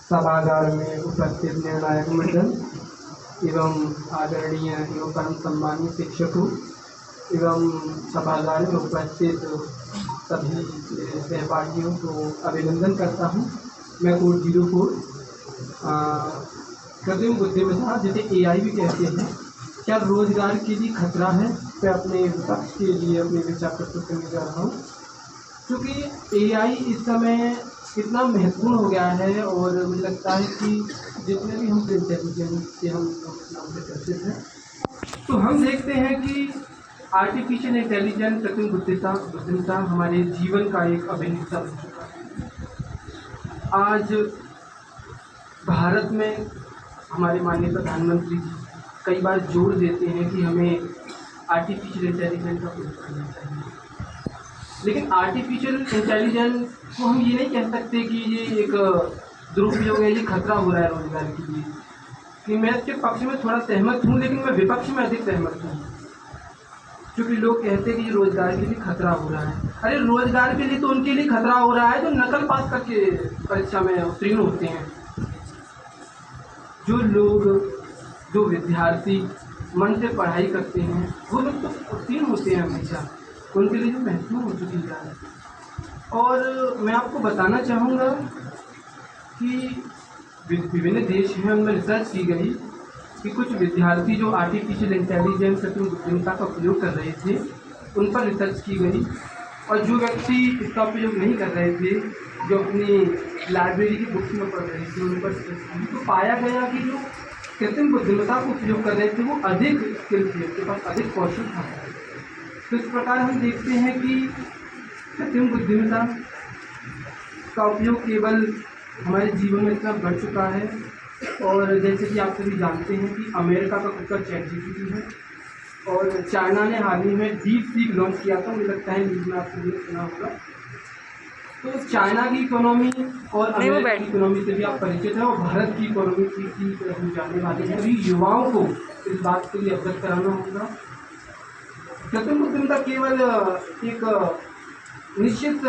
सभागार में उपस्थित निर्णायक मंडल एवं आदरणीय एवं परम सम्मानीय शिक्षकों एवं सभागार में उपस्थित सभी सहपाठियों को अभिनंदन करता हूँ। मैं कोड 04 कृत्रिम बुद्धिमत्ता जिसे AI भी कहते हैं, क्या रोजगार के लिए खतरा है? मैं अपने विपक्ष के लिए अपने विचार प्रस्तुत करने जा रहा हूँ। क्योंकि AI इस समय इतना महत्वपूर्ण हो गया है और मुझे लगता है कि जितने भी हम इंटेलिजेंस से हम नाम से परिचित हैं, तो हम देखते हैं कि आर्टिफिशियल इंटेलिजेंस कृत्रिम बुद्धिमत्ता हमारे जीवन का एक अभिन्न हिस्सा बन चुका है। आज भारत में हमारे माननीय प्रधानमंत्री जी कई बार जोर देते हैं कि हमें आर्टिफिशियल इंटेलिजेंस का प्रयोग करना चाहिए, लेकिन आर्टिफिशियल इंटेलिजेंस को हम ये नहीं कह सकते कि ये एक दुरुपयोग है, ये खतरा हो रहा है रोजगार के लिए। कि मैं इसके पक्ष में थोड़ा सहमत हूँ, लेकिन मैं विपक्ष में अधिक सहमत हूँ, क्योंकि लोग कहते हैं कि ये रोजगार के लिए खतरा हो रहा है। अरे रोजगार के लिए तो उनके लिए खतरा हो रहा है जो नकल पास करके परीक्षा में उत्तीर्ण होते हैं। जो लोग, जो विद्यार्थी मन से पढ़ाई करते हैं, वो लोग तो उत्तीर्ण होते हैं हमेशा, उनके लिए जो महत्वपूर्ण हो चुकी है। और मैं आपको बताना चाहूँगा कि विभिन्न देश हैं, उनमें रिसर्च की गई कि कुछ विद्यार्थी जो आर्टिफिशियल इंटेलिजेंस कृत्रिम बुद्धिमत्ता का उपयोग कर रहे थे, उन पर रिसर्च की गई, और जो व्यक्ति इसका उपयोग नहीं कर रहे थे, जो अपनी लाइब्रेरी की बुक्स में पढ़ रहे थे, उन पर रिसर्च की तो पाया गया कि जो कृत्रिम बुद्धिमत्ता को उपयोग कर रहे थे वो अधिक स्किल थे, उनके पास अधिक कौशल था। तो इस प्रकार हम देखते हैं कि कृत्रिम बुद्धिमत्ता का उपयोग केवल हमारे जीवन में इतना बढ़ चुका है, और जैसे कि आप सभी जानते हैं कि अमेरिका का खुद का ChatGPT है, और चाइना ने हाल ही में DeepSeek लॉन्च किया था। मुझे लगता है न्यूज़ में आपने सुना होगा। तो चाइना की इकोनॉमी और अमेरिका की इकोनॉमी से भी आप परिचित हैं, और भारत की इकोनॉमी की हम जानने वाले हैं। अभी युवाओं को इस बात के लिए अवगत कराना होगा। कृत्रिम बुद्धिमत्ता केवल एक निश्चित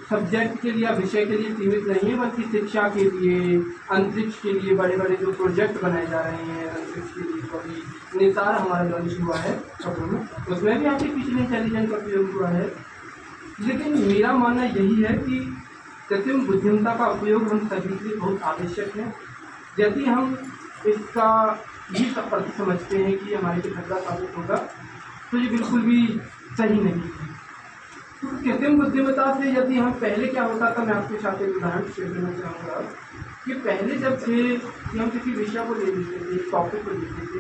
सब्जेक्ट के लिए या विषय के लिए सीमित नहीं है, बल्कि शिक्षा के लिए, अंतरिक्ष के लिए बड़े बड़े जो प्रोजेक्ट बनाए जा रहे हैं अंतरिक्ष के लिए, तो अभी निसार हमारा लॉन्च हुआ है खबरों में, उसमें भी आर्टिफिशियल इंटेलिजेंस का उपयोग हुआ है। लेकिन मेरा मानना यही है कि कृत्रिम बुद्धिमत्ता का उपयोग हम सभी के लिए बहुत आवश्यक है। यदि हम इसका ये अर्थ समझते हैं कि हमारे लिए खतरा साबित होगा, तो ये बिल्कुल भी सही नहीं है। तो कृत्रिम बुद्धिमत्ता से यदि हम पहले क्या होता था, मैं आपके साथ एक उदाहरण शेयर करना चाहूँगा कि पहले जब थे कि हम किसी विषय को ले लेते थे, टॉपिक को लेते थे,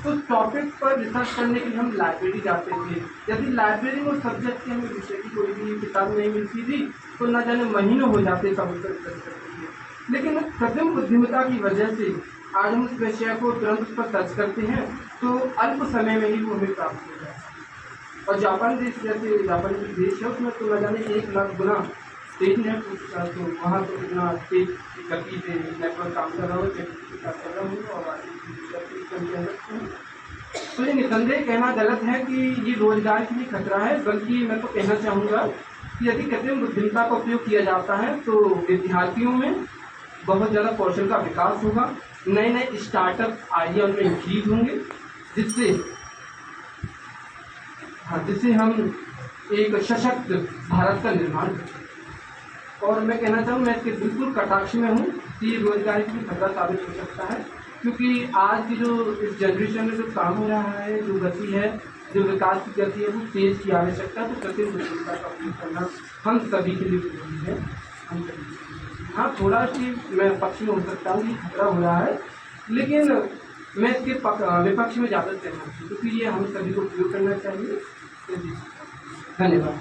तो टॉपिक पर रिसर्च करने के लिए हम लाइब्रेरी जाते थे। यदि लाइब्रेरी में सब्जेक्ट की हमें विषय की कोई भी किताब नहीं मिलती थी, तो न जाने महीनों हो जाते सब उसका रिसर्च करते थे। लेकिन कृत्रिम बुद्धिमत्ता की वजह से आज हम उस विषय को तुरंत उस पर सर्च करते हैं, तो अल्प समय में ही वो हमें प्राप्त हो जाता है। और जापान देश जैसे जापान जो देश है, उसमें तो न जाने 1 लाख गुना तेज नेटवर्क का, तो वहाँ तो कितना तेज गति से नेटवर्क काम कर रहा हो, कर रहा हो, और तो ये निसंदेह कहना गलत है कि ये रोजगार के लिए खतरा है, बल्कि मैं तो कहना चाहूँगा कि यदि कृत्रिम बुद्धिमत्ता का उपयोग किया जाता है तो विद्यार्थियों में बहुत ज़्यादा कौशल का विकास होगा, नए नए स्टार्टअप आइडिया उनमें इंक्रीज होंगे, जिससे हम एक सशक्त भारत का निर्माण करें। और मैं कहना चाहूँ, मैं इसके बिल्कुल कटाक्ष में हूँ कि ये रोजगार की खतरा साबित हो सकता है, क्योंकि आज की जो इस जनरेशन में जो काम हो रहा है, जो गति है, जो विकास की गति है, वो तेज़ की आवश्यकता है। तो कृत्रिम बुद्धिमत्ता का उपयोग करना हम सभी के लिए जरूरी है, हम सभी। हाँ, थोड़ा सी मैं पक्ष में हो सकता हूँ कि खतरा हो रहा है, लेकिन मैं इसके विपक्ष में ज़्यादा सहमत हूँ, क्योंकि ये हम सभी को उपयोग करना चाहिए। धन्यवाद।